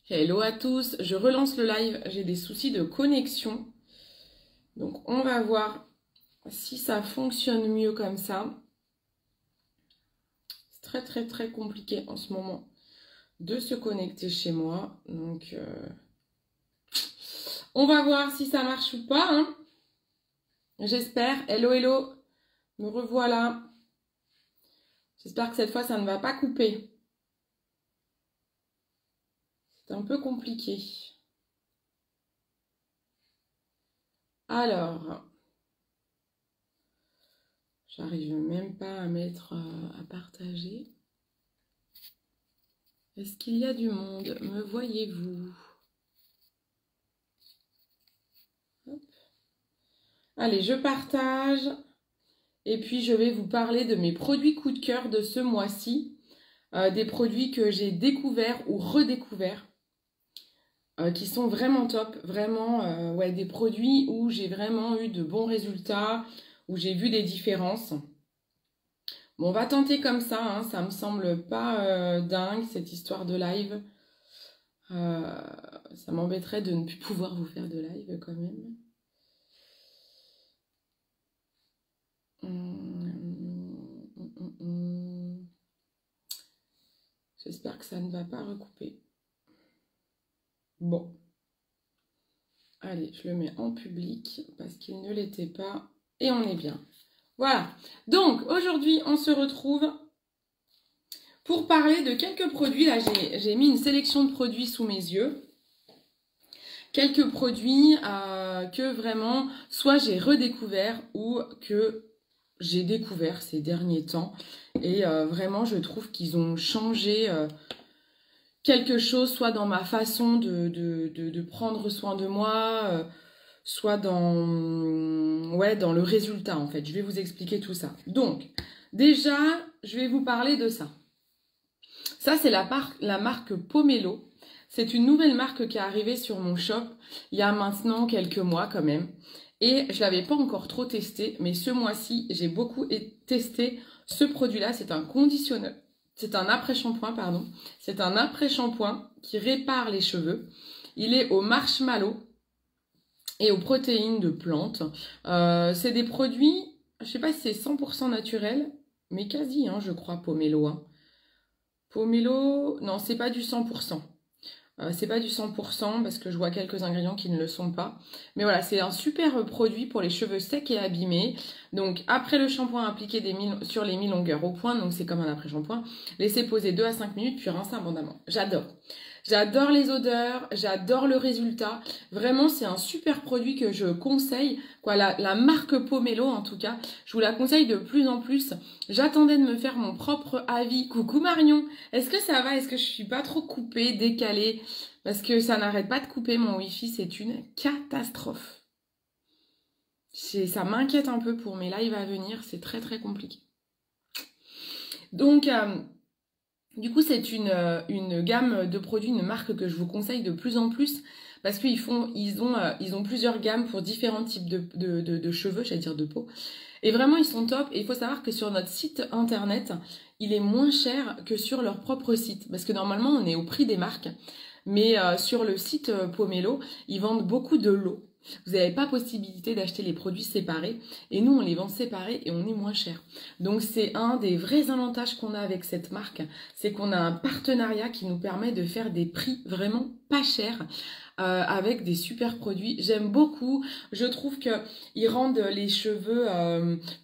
Hello à tous, je relance le live, j'ai des soucis de connexion. Donc on va voir si ça fonctionne mieux comme ça. C'est très compliqué en ce moment de se connecter chez moi. Donc on va voir si ça marche ou pas, hein. J'espère. Hello, me revoilà. J'espère que cette fois ça ne va pas couper. C'est un peu compliqué. Alors, j'arrive même pas à mettre à partager. Est-ce qu'il y a du monde? Me voyez-vous? Allez, je partage. Et puis, je vais vous parler de mes produits coup de cœur de ce mois-ci. Des produits que j'ai découverts ou redécouverts. Qui sont vraiment top. Vraiment, ouais, des produits où j'ai vraiment eu de bons résultats. Où j'ai vu des différences. Bon, on va tenter comme ça. Hein, ça me semble pas dingue, cette histoire de live. Ça m'embêterait de ne plus pouvoir vous faire de live quand même. J'espère que ça ne va pas recouper. Bon. Allez, je le mets en public parce qu'il ne l'était pas. Et on est bien. Voilà. Donc, aujourd'hui, on se retrouve pour parler de quelques produits. Là, j'ai mis une sélection de produits sous mes yeux. Quelques produits que vraiment, soit j'ai redécouvert ou que j'ai découvert ces derniers temps. Et vraiment, je trouve qu'ils ont changé quelque chose, soit dans ma façon de prendre soin de moi, soit dans, ouais, dans le résultat, en fait. Je vais vous expliquer tout ça. Donc, déjà, je vais vous parler de ça. Ça, c'est la marque Pomelo. C'est une nouvelle marque qui est arrivée sur mon shop il y a maintenant quelques mois quand même. Et je ne l'avais pas encore trop testé, mais ce mois-ci, j'ai beaucoup testé ce produit-là. C'est un conditionneur. C'est un après-shampoing, pardon. C'est un après-shampoing qui répare les cheveux. Il est au marshmallow et aux protéines de plantes. C'est des produits, je ne sais pas si c'est 100% naturel, mais quasi, hein, je crois, Pomelo. Hein. Pomelo, non, c'est pas du 100%. C'est pas du 100% parce que je vois quelques ingrédients qui ne le sont pas. Mais voilà, c'est un super produit pour les cheveux secs et abîmés. Donc après le shampoing, appliquer sur les mi-longueurs au point, donc c'est comme un après-shampoing. Laissez poser 2 à 5 minutes puis rincer abondamment. J'adore. J'adore les odeurs, j'adore le résultat. Vraiment, c'est un super produit que je conseille. Quoi, la marque Pomelo, en tout cas, je vous la conseille de plus en plus. J'attendais de me faire mon propre avis. Coucou Marion, est-ce que ça va? Est-ce que je suis pas trop coupée, décalée? Parce que ça n'arrête pas de couper mon Wi-Fi, c'est une catastrophe. Ça m'inquiète un peu pour mes lives à venir, c'est très compliqué. Donc... du coup, c'est une gamme de produits, une marque que je vous conseille de plus en plus parce qu'ils ont plusieurs gammes pour différents types de cheveux, j'allais dire de peau. Et vraiment, ils sont top. Et il faut savoir que sur notre site internet, il est moins cher que sur leur propre site. Parce que normalement, on est au prix des marques. Mais sur le site Pomelo, ils vendent beaucoup de lots. Vous n'avez pas possibilité d'acheter les produits séparés. Et nous, on les vend séparés et on est moins cher. Donc, c'est un des vrais avantages qu'on a avec cette marque. C'est qu'on a un partenariat qui nous permet de faire des prix vraiment pas chers. Avec des super produits. J'aime beaucoup. Je trouve qu'ils rendent les cheveux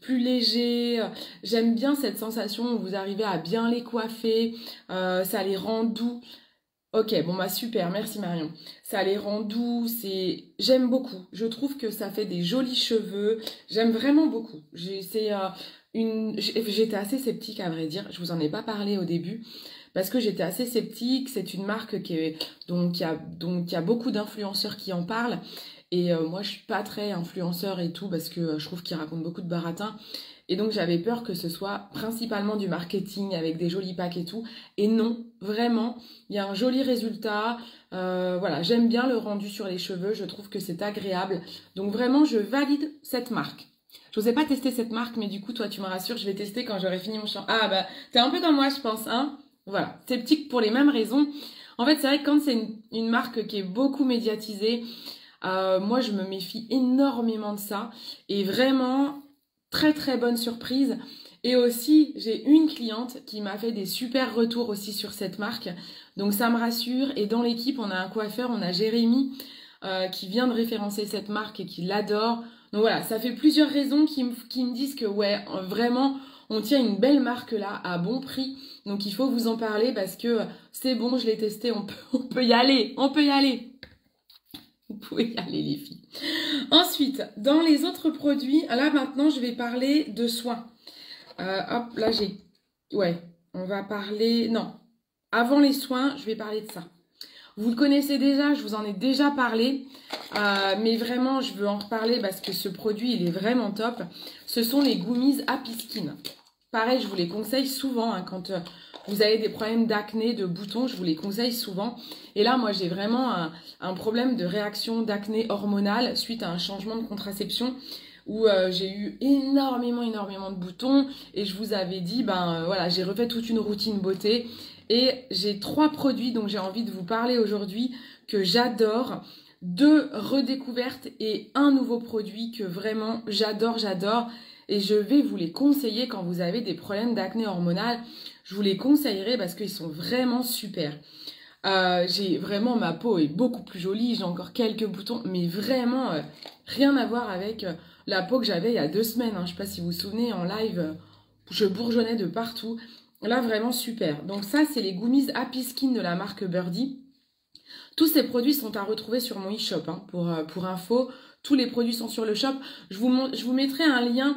plus légers. J'aime bien cette sensation où vous arrivez à bien les coiffer. Ça les rend doux. Ok, bon bah super, merci Marion. Ça les rend doux, j'aime beaucoup. Je trouve que ça fait des jolis cheveux. J'aime vraiment beaucoup. J'étais assez sceptique à vrai dire. Je vous en ai pas parlé au début parce que j'étais assez sceptique. C'est une marque il y a beaucoup d'influenceurs qui en parlent. Et moi je suis pas très influenceur et tout parce que je trouve qu'ils racontent beaucoup de baratin. Et donc j'avais peur que ce soit principalement du marketing avec des jolis packs et tout. Et non, vraiment, il y a un joli résultat. Voilà, j'aime bien le rendu sur les cheveux, je trouve que c'est agréable. Donc vraiment, je valide cette marque. Je n'osais pas tester cette marque, mais du coup, toi, tu me rassures, je vais tester quand j'aurai fini mon champ. Ah bah, t'es un peu comme moi, je pense, hein. Voilà, sceptique pour les mêmes raisons. En fait, c'est vrai que quand c'est une marque qui est beaucoup médiatisée, moi, je me méfie énormément de ça. Et vraiment, très très bonne surprise. Et aussi, j'ai une cliente qui m'a fait des super retours aussi sur cette marque. Donc ça me rassure. Et dans l'équipe, on a un coiffeur, on a Jérémy, qui vient de référencer cette marque et qui l'adore. Donc voilà, ça fait plusieurs raisons qui me disent que ouais, vraiment, on tient une belle marque là, à bon prix. Donc il faut vous en parler parce que c'est bon, je l'ai testé, on peut y aller, on peut y aller. Vous pouvez y aller les filles. Ensuite, dans les autres produits, là maintenant je vais parler de soins. Hop, là j'ai... Ouais, on va parler... Non, avant les soins, je vais parler de ça. Vous le connaissez déjà, je vous en ai déjà parlé, mais vraiment je veux en reparler parce que ce produit il est vraiment top. Ce sont les Gummies Happy Skin. Pareil, je vous les conseille souvent hein, quand vous avez des problèmes d'acné, de boutons, je vous les conseille souvent. Et là, moi, j'ai vraiment un problème de réaction d'acné hormonale suite à un changement de contraception où j'ai eu énormément de boutons. Et je vous avais dit, voilà, j'ai refait toute une routine beauté. Et j'ai 3 produits dont j'ai envie de vous parler aujourd'hui que j'adore. 2 redécouvertes et un nouveau produit que vraiment j'adore. Et je vais vous les conseiller quand vous avez des problèmes d'acné hormonal. Je vous les conseillerai parce qu'ils sont vraiment super. J'ai vraiment, ma peau est beaucoup plus jolie. J'ai encore quelques boutons, mais vraiment rien à voir avec la peau que j'avais il y a 2 semaines. Hein. Je ne sais pas si vous vous souvenez, en live, je bourgeonnais de partout. Là, vraiment super. Donc ça, c'est les Gummies Happy Skin de la marque Birdie. Tous ces produits sont à retrouver sur mon e-shop. Hein, pour info, tous les produits sont sur le shop. Je vous mettrai un lien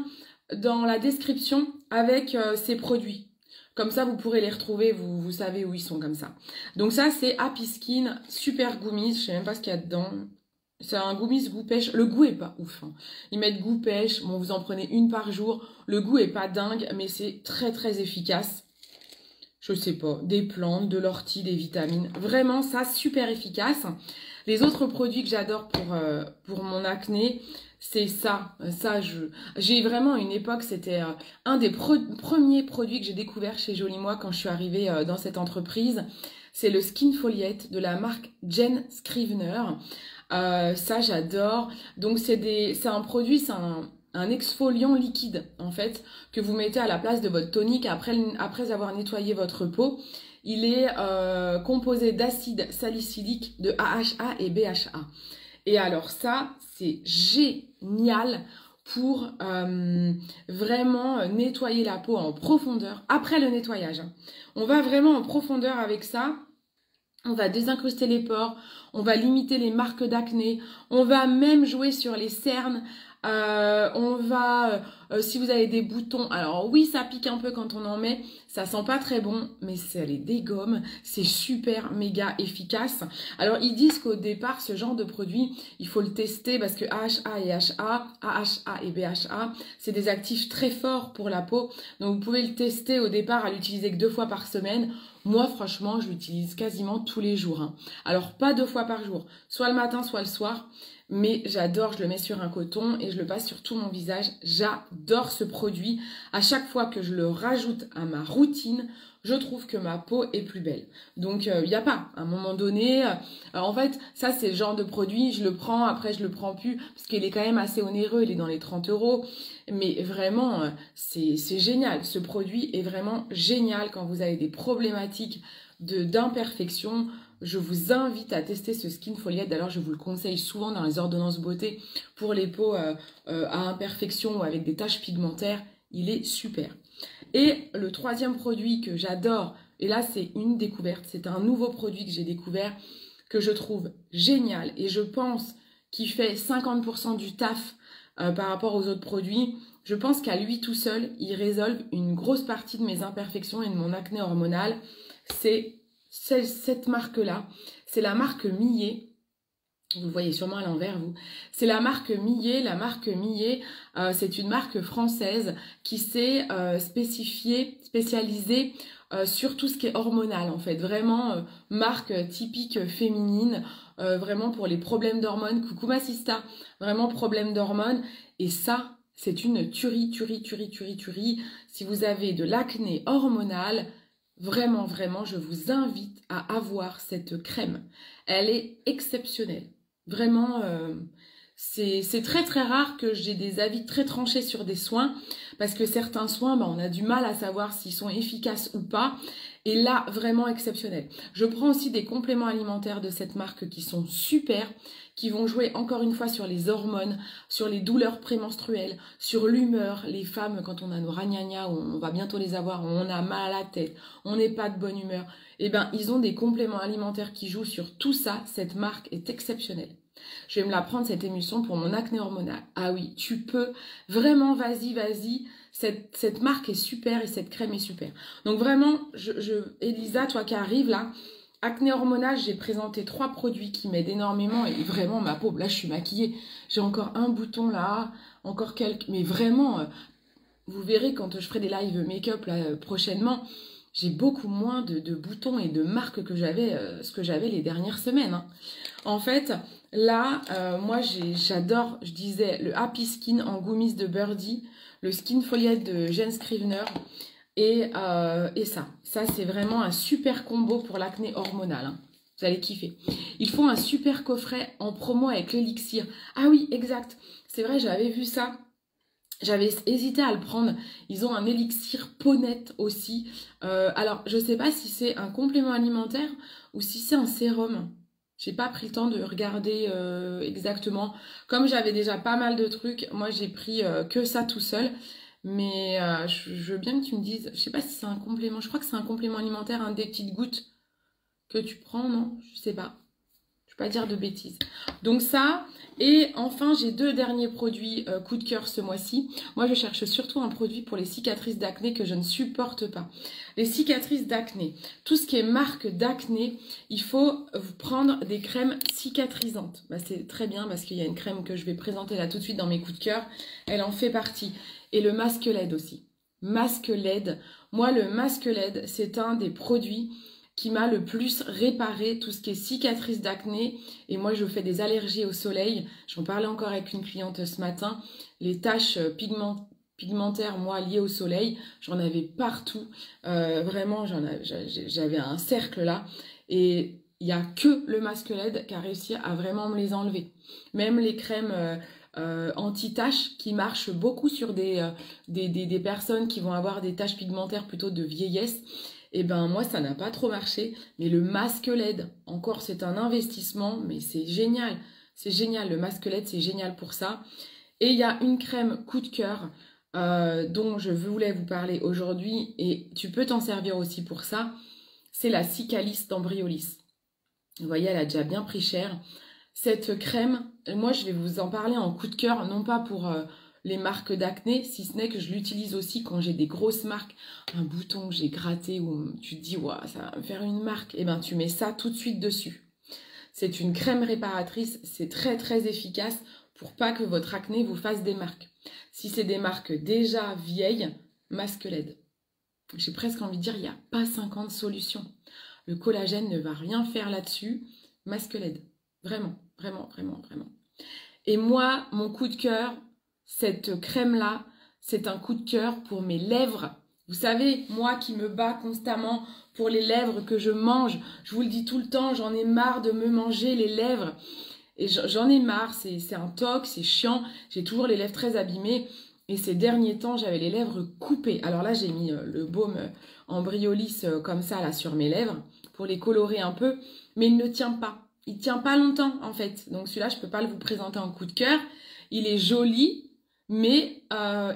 dans la description avec ces produits. Comme ça, vous pourrez les retrouver, vous savez où ils sont comme ça. Donc ça, c'est Happy Skin, super gummies. Je sais même pas ce qu'il y a dedans. C'est un gummies goût pêche. Le goût est pas ouf. Hein. Ils mettent goût pêche. Bon, vous en prenez une par jour. Le goût est pas dingue, mais c'est très très efficace. Je sais pas, des plantes, de l'ortie, des vitamines. Vraiment, ça, super efficace. Les autres produits que j'adore pour mon acné, c'est ça. J'ai vraiment une époque, c'était un des premiers produits que j'ai découvert chez Jolie Moi quand je suis arrivée dans cette entreprise. C'est le Skin Foliette de la marque Jen Scrivener. Ça, j'adore. Donc, c'est un produit, c'est un exfoliant liquide, en fait, que vous mettez à la place de votre tonique après avoir nettoyé votre peau. Il est composé d'acide salicylique, de AHA et BHA. Et alors ça, c'est génial pour vraiment nettoyer la peau en profondeur, après le nettoyage. Hein. On va vraiment en profondeur avec ça. On va désincruster les pores, on va limiter les marques d'acné, on va même jouer sur les cernes. Si vous avez des boutons, alors oui, ça pique un peu quand on en met, ça sent pas très bon, mais ça les dégomme, c'est super méga efficace. Alors ils disent qu'au départ, ce genre de produit, il faut le tester parce que AHA et BHA, c'est des actifs très forts pour la peau, donc vous pouvez le tester au départ à l'utiliser que 2 fois par semaine. Moi, franchement, je l'utilise quasiment tous les jours. Hein. Alors, pas 2 fois par jour, soit le matin, soit le soir. Mais j'adore, je le mets sur un coton et je le passe sur tout mon visage. J'adore ce produit. À chaque fois que je le rajoute à ma routine, je trouve que ma peau est plus belle. Donc, il n'y a pas, à un moment donné... en fait, ça, c'est le genre de produit, je le prends, après, je le prends plus, parce qu'il est quand même assez onéreux, il est dans les 30 €. Mais vraiment, c'est génial. Ce produit est vraiment génial quand vous avez des problématiques d'imperfection. Je vous invite à tester ce Skin Foliette. D'ailleurs, je vous le conseille souvent dans les ordonnances beauté pour les peaux à imperfection ou avec des taches pigmentaires. Il est super. Et le 3e produit que j'adore, et là, c'est une découverte. C'est un nouveau produit que j'ai découvert que je trouve génial et je pense qu'il fait 50% du taf par rapport aux autres produits. Je pense qu'à lui tout seul, il résolve une grosse partie de mes imperfections et de mon acné hormonal. C'est cette marque-là. C'est la marque Millet. Vous le voyez sûrement à l'envers, vous. C'est la marque Millet. La marque Millet, c'est une marque française qui s'est spécialisée sur tout ce qui est hormonal, en fait. Vraiment, marque typique féminine, vraiment pour les problèmes d'hormones. Coucou ma sista, vraiment problème d'hormones. Et ça, c'est une tuerie. Si vous avez de l'acné hormonal, Vraiment, vraiment, je vous invite à avoir cette crème. Elle est exceptionnelle. Vraiment, c'est très très rare que j'ai des avis très tranchés sur des soins, parce que certains soins, on a du mal à savoir s'ils sont efficaces ou pas. Et là, vraiment exceptionnel. Je prends aussi des compléments alimentaires de cette marque qui sont super, qui vont jouer encore une fois sur les hormones, sur les douleurs prémenstruelles, sur l'humeur. Les femmes, quand on a nos ragnagnas, on va bientôt les avoir, on a mal à la tête, on n'est pas de bonne humeur. Eh bien, ils ont des compléments alimentaires qui jouent sur tout ça. Cette marque est exceptionnelle. Je vais me la prendre, cette émulsion, pour mon acné hormonal. Ah oui, tu peux. Vraiment, vas-y, vas-y. Cette marque est super et cette crème est super. Donc vraiment, Elisa, toi qui arrives là, acné hormonal, j'ai présenté 3 produits qui m'aident énormément. Et vraiment, ma peau, là, je suis maquillée. J'ai encore un bouton là, encore quelques... Mais vraiment, vous verrez quand je ferai des lives make-up là, prochainement, j'ai beaucoup moins de boutons et de marques que j'avais, ce que j'avais les dernières semaines. Hein. En fait, là, moi, j'adore, je disais, le Happy Skin en gummies de Birdie, le Skin Foliette de Jen Scrivener et ça. Ça, c'est vraiment un super combo pour l'acné hormonal. Hein. Vous allez kiffer. Ils font un super coffret en promo avec l'élixir. Ah oui, exact. C'est vrai, j'avais vu ça. J'avais hésité à le prendre. Ils ont un élixir Ponette aussi. Alors, je ne sais pas si c'est un complément alimentaire ou si c'est un sérum. J'ai pas pris le temps de regarder exactement. Comme j'avais déjà pas mal de trucs, moi j'ai pris que ça tout seul. Mais je veux bien que tu me dises, je sais pas si c'est un complément. Je crois que c'est un complément alimentaire, hein, des petites gouttes que tu prends, non? Je sais pas. Je ne vais pas dire de bêtises. Donc ça, et enfin j'ai 2 derniers produits coup de cœur ce mois-ci. Moi je cherche surtout un produit pour les cicatrices d'acné que je ne supporte pas. Les cicatrices d'acné, tout ce qui est marque d'acné, il faut vous prendre des crèmes cicatrisantes. Bah, c'est très bien parce qu'il y a une crème que je vais présenter là tout de suite dans mes coups de cœur. Elle en fait partie. Et le masque LED aussi. Masque LED. Moi le masque LED, c'est un des produits qui m'a le plus réparé tout ce qui est cicatrices d'acné. Et moi, je fais des allergies au soleil. J'en parlais encore avec une cliente ce matin. Les taches pigmentaires, moi, liées au soleil, j'en avais partout. Vraiment, j'avais un cercle là. Et il n'y a que le masque LED qui a réussi à vraiment me les enlever. Même les crèmes... anti-taches qui marchent beaucoup sur des personnes qui vont avoir des taches pigmentaires plutôt de vieillesse. Et ben moi ça n'a pas trop marché, mais le masque LED, encore c'est un investissement, mais c'est génial, le masque LED c'est génial pour ça. Et il y a une crème coup de cœur dont je voulais vous parler aujourd'hui, et tu peux t'en servir aussi pour ça, c'est la Cicalis d'Embryolis. Vous voyez, elle a déjà bien pris cher. Cette crème, moi je vais vous en parler en coup de cœur, non pas pour... les marques d'acné, si ce n'est que je l'utilise aussi quand j'ai des grosses marques, un bouton que j'ai gratté où tu te dis ouais, ça va me faire une marque, et ben tu mets ça tout de suite dessus. C'est une crème réparatrice, c'est très très efficace pour pas que votre acné vous fasse des marques. Si c'est des marques déjà vieilles, masque LED. J'ai presque envie de dire, il n'y a pas 50 solutions. Le collagène ne va rien faire là-dessus. Masque LED. Vraiment, vraiment, vraiment, vraiment. Et moi, mon coup de cœur, cette crème-là, c'est un coup de cœur pour mes lèvres. Vous savez, moi qui me bats constamment pour les lèvres que je mange, je vous le dis tout le temps, j'en ai marre de me manger les lèvres. Et j'en ai marre, c'est un toc, c'est chiant, j'ai toujours les lèvres très abîmées. Et ces derniers temps, j'avais les lèvres coupées. Alors là, j'ai mis le baume Embryolis comme ça là sur mes lèvres pour les colorer un peu. Mais il ne tient pas. Il tient pas longtemps en fait. Donc celui-là, je peux pas vous présenter en coup de cœur. Il est joli, mais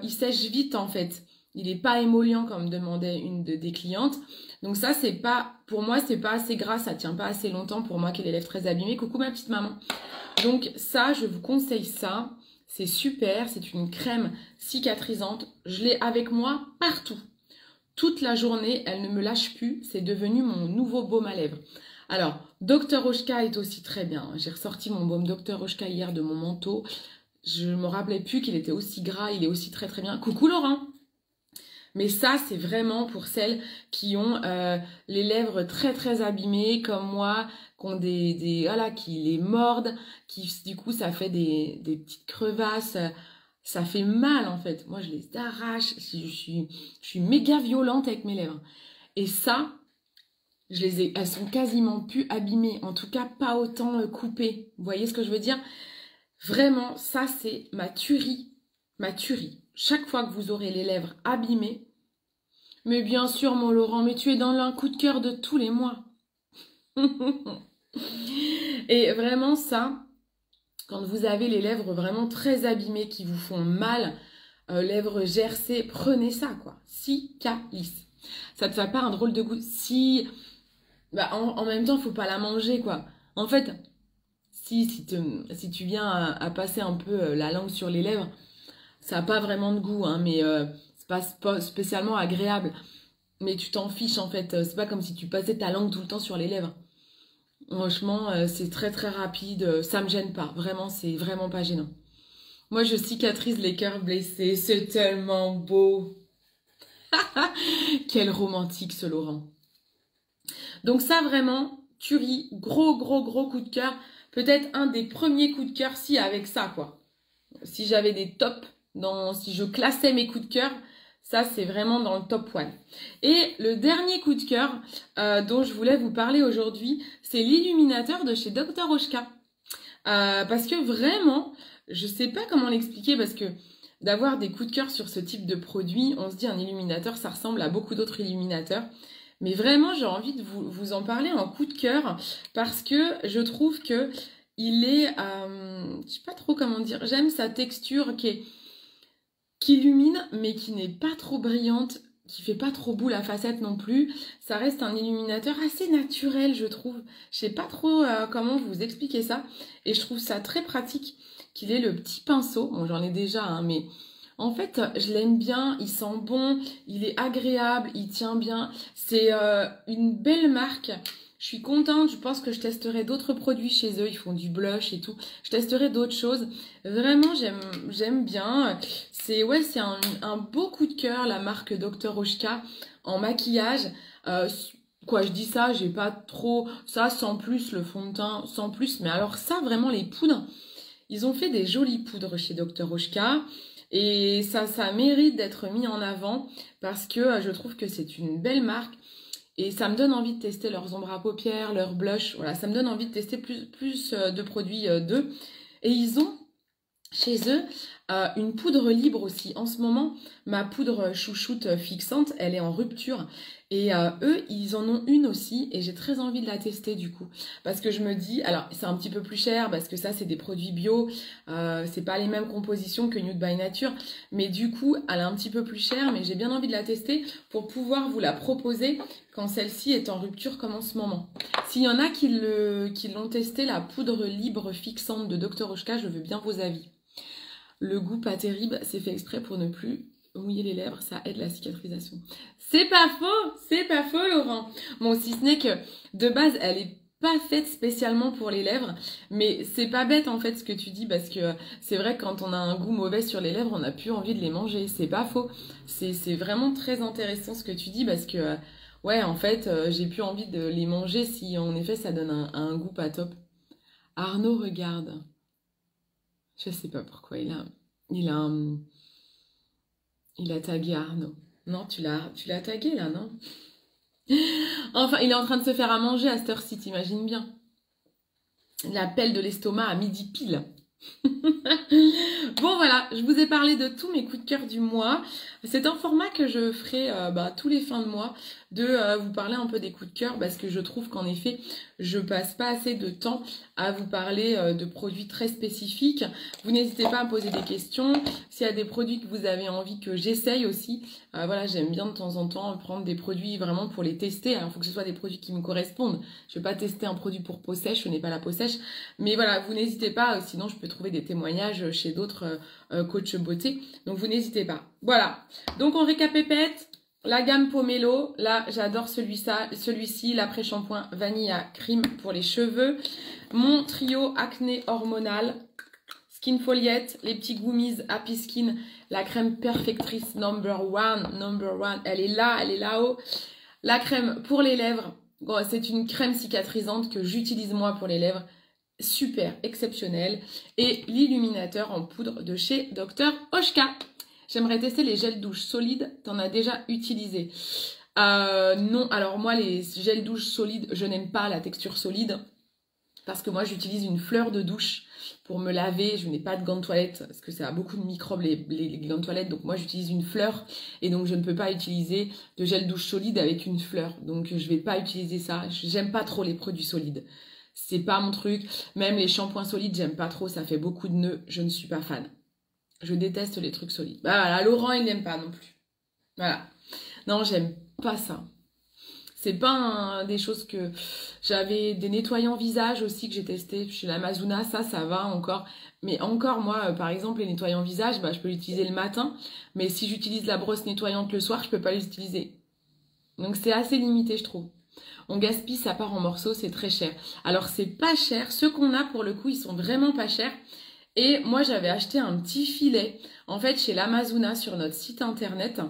il sèche vite en fait. Il n'est pas émollient comme demandait une des clientes. Donc ça, c'est pas, pour moi, c'est pas assez gras, ça tient pas assez longtemps pour moi qui ai les lèvres très abîmées. Coucou ma petite maman. Donc ça, je vous conseille ça. C'est super, c'est une crème cicatrisante. Je l'ai avec moi partout. Toute la journée, elle ne me lâche plus. C'est devenu mon nouveau baume à lèvres. Alors, Dr Oshka est aussi très bien. J'ai ressorti mon baume Dr Oshka hier de mon manteau. Je ne me rappelais plus qu'il était aussi gras. Il est aussi très très bien. Coucou Laurent. Mais ça, c'est vraiment pour celles qui ont les lèvres très très abîmées, comme moi, qui ont voilà, qui les mordent, qui du coup ça fait des petites crevasses, ça fait mal en fait. Moi, je les arrache, je suis méga violente avec mes lèvres. Et ça, elles sont quasiment plus abîmées. En tout cas, pas autant coupées. Vous voyez ce que je veux dire? Vraiment, ça, c'est ma tuerie. Ma tuerie. Chaque fois que vous aurez les lèvres abîmées, mais bien sûr, mon Laurent, mais tu es dans un coup de cœur de tous les mois. Et vraiment, ça, quand vous avez les lèvres vraiment très abîmées, qui vous font mal, lèvres gercées, prenez ça, quoi. Cicalis. Ça te fait pas un drôle de goût? Si... Bah, en même temps, il faut pas la manger, quoi. En fait, si tu viens à passer un peu la langue sur les lèvres, ça n'a pas vraiment de goût, hein, mais c'est pas spécialement agréable. Mais tu t'en fiches, en fait. C'est pas comme si tu passais ta langue tout le temps sur les lèvres. Franchement, c'est très très rapide. Ça me gêne pas. Vraiment, c'est vraiment pas gênant. Moi, je cicatrise les cœurs blessés. C'est tellement beau. Quel romantique, ce Laurent. Donc ça, vraiment, tuerie, gros coup de cœur. Peut-être un des premiers coups de cœur, si avec ça, quoi. Si j'avais des tops, si je classais mes coups de cœur, ça, c'est vraiment dans le top 1. Et le dernier coup de cœur dont je voulais vous parler aujourd'hui, c'est l'illuminateur de chez Dr. Oshka. Parce que vraiment, je sais pas comment l'expliquer, parce que d'avoir des coups de cœur sur ce type de produit, on se dit un illuminateur, ça ressemble à beaucoup d'autres illuminateurs. Mais vraiment, j'ai envie de vous en parler en coup de cœur, parce que je trouve que il est, je sais pas trop comment dire, j'aime sa texture qui illumine, mais qui n'est pas trop brillante, qui fait pas trop boule à facettes non plus. Ça reste un illuminateur assez naturel, je trouve. Je sais pas trop comment vous expliquer ça, et je trouve ça très pratique qu'il ait le petit pinceau. Bon, j'en ai déjà, hein, mais en fait, je l'aime bien, il sent bon, il est agréable, il tient bien. C'est une belle marque. Je suis contente, je pense que je testerai d'autres produits chez eux. Ils font du blush et tout. Je testerai d'autres choses. Vraiment, j'aime bien. C'est un beau coup de cœur, la marque Dr. Oshka en maquillage. Quoi, je dis ça, j'ai pas trop... Ça, sans plus, le fond de teint, sans plus. Mais alors ça, vraiment, les poudres, ils ont fait des jolies poudres chez Dr. Oshka. Et ça mérite d'être mis en avant parce que je trouve que c'est une belle marque. Et ça me donne envie de tester leurs ombres à paupières, leurs blushs. Voilà, ça me donne envie de tester plus de produits d'eux. Et ils ont chez eux une poudre libre aussi. En ce moment, ma poudre chouchoute fixante, elle est en rupture. Et eux, ils en ont une aussi. Et j'ai très envie de la tester du coup. Parce que je me dis, alors c'est un petit peu plus cher parce que ça, c'est des produits bio. C'est pas les mêmes compositions que Nude by Nature. Mais du coup, elle est un petit peu plus chère. Mais j'ai bien envie de la tester pour pouvoir vous la proposer quand celle-ci est en rupture comme en ce moment. S'il y en a qui l'ont testé, la poudre libre fixante de Dr. Oshka, je veux bien vos avis. Le goût pas terrible, c'est fait exprès pour ne plus mouiller les lèvres, ça aide la cicatrisation. C'est pas faux Laurent. Bon, si ce n'est que de base, elle est pas faite spécialement pour les lèvres, mais c'est pas bête en fait ce que tu dis, parce que c'est vrai que quand on a un goût mauvais sur les lèvres, on n'a plus envie de les manger, c'est pas faux. C'est vraiment très intéressant ce que tu dis, parce que ouais, en fait, j'ai plus envie de les manger si en effet ça donne un goût pas top. Arnaud regarde. Je sais pas pourquoi il a tagué Arnaud. Non, tu l'as tagué là, non? Enfin, il est en train de se faire à manger à cette heure-ci, t'imagines bien. L'appel de l'estomac à midi pile. Bon voilà, je vous ai parlé de tous mes coups de cœur du mois. C'est un format que je ferai tous les fins de mois, de vous parler un peu des coups de cœur, parce que je trouve qu'en effet, je passe pas assez de temps à vous parler de produits très spécifiques. Vous n'hésitez pas à me poser des questions. S'il y a des produits que vous avez envie que j'essaye aussi, voilà, j'aime bien de temps en temps prendre des produits vraiment pour les tester. Alors, il faut que ce soit des produits qui me correspondent. Je vais pas tester un produit pour peau sèche, je n'ai pas la peau sèche. Mais voilà, vous n'hésitez pas, sinon je peux trouver des témoignages chez d'autres coachs beauté. Donc, vous n'hésitez pas. Voilà. Donc, on récapépète. La gamme Pomelo, là j'adore celui-ci, l'après-shampoing vanille à crème pour les cheveux. Mon trio acné hormonal, Skin Foliette, les petits gummies Happy Skin, la crème perfectrice number one, elle est là-haut. La crème pour les lèvres, bon, c'est une crème cicatrisante que j'utilise moi pour les lèvres, super exceptionnelle. Et l'illuminateur en poudre de chez Dr. Oshka. J'aimerais tester les gels douche solides. T'en as déjà utilisé? Non, alors moi, les gels douche solides, je n'aime pas la texture solide. Parce que moi, j'utilise une fleur de douche pour me laver. Je n'ai pas de gants de toilette parce que ça a beaucoup de microbes, les gants de toilette. Donc moi, j'utilise une fleur et donc je ne peux pas utiliser de gel douche solide avec une fleur. Donc je vais pas utiliser ça. J'aime pas trop les produits solides. C'est pas mon truc. Même les shampoings solides, j'aime pas trop. Ça fait beaucoup de nœuds. Je ne suis pas fan. Je déteste les trucs solides. Bah voilà, Laurent, il n'aime pas non plus. Voilà. Non, j'aime pas ça. C'est pas des choses que... J'avais des nettoyants visage aussi que j'ai testé chez l'Amazona, ça va encore. Mais encore, moi, par exemple, les nettoyants visage, bah, je peux l'utiliser le matin. Mais si j'utilise la brosse nettoyante le soir, je peux pas l'utiliser. Donc c'est assez limité, je trouve. On gaspille, ça part en morceaux, c'est très cher. Alors c'est pas cher. Ceux qu'on a, pour le coup, ils sont vraiment pas chers. Et moi, j'avais acheté un petit filet. En fait, chez l'Amazona, sur notre site internet...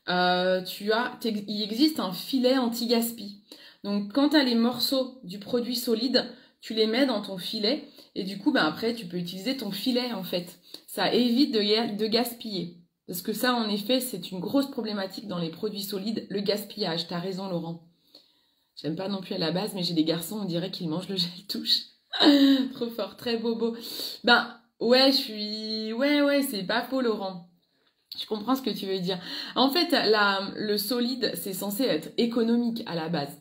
il existe un filet anti-gaspi. Donc quand tu as les morceaux du produit solide, tu les mets dans ton filet et du coup, après, tu peux utiliser ton filet en fait. Ça évite de gaspiller. Parce que ça, en effet, c'est une grosse problématique dans les produits solides, le gaspillage. T'as raison, Laurent. J'aime pas non plus à la base, mais j'ai des garçons, on dirait qu'ils mangent le gel douche. Trop fort, très bobo. Ouais, ouais, c'est pas faux, Laurent. Je comprends ce que tu veux dire. En fait, le solide, c'est censé être économique à la base.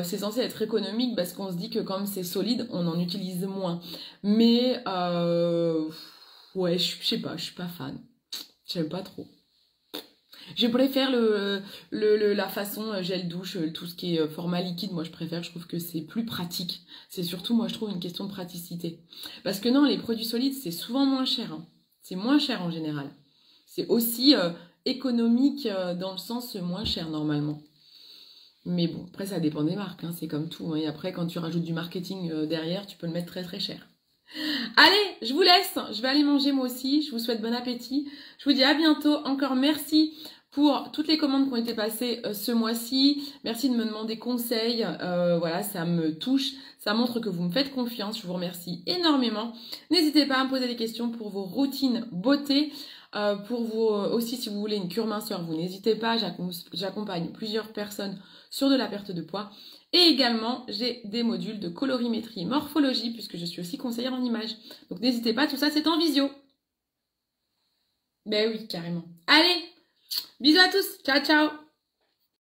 C'est censé être économique parce qu'on se dit que comme c'est solide, on en utilise moins. Mais, ouais, je sais pas, je suis pas fan. J'aime pas trop. Je préfère la façon gel douche, tout ce qui est format liquide. Moi, je préfère, je trouve que c'est plus pratique. C'est surtout, moi, je trouve, une question de praticité. Parce que non, les produits solides, c'est souvent moins cher. Hein. C'est moins cher en général. C'est aussi économique dans le sens moins cher normalement. Mais bon, après ça dépend des marques, hein, c'est comme tout. Hein, et après, quand tu rajoutes du marketing derrière, tu peux le mettre très très cher. Allez, je vous laisse. Je vais aller manger moi aussi. Je vous souhaite bon appétit. Je vous dis à bientôt. Encore merci pour toutes les commandes qui ont été passées ce mois-ci. Merci de me demander conseils. Voilà, ça me touche. Ça montre que vous me faites confiance. Je vous remercie énormément. N'hésitez pas à me poser des questions pour vos routines beauté. Pour vous aussi, si vous voulez une cure minceur, vous n'hésitez pas. J'accompagne plusieurs personnes sur de la perte de poids. Et également, j'ai des modules de colorimétrie et morphologie puisque je suis aussi conseillère en images. Donc n'hésitez pas, tout ça c'est en visio. Ben oui, carrément. Allez, bisous à tous. Ciao, ciao.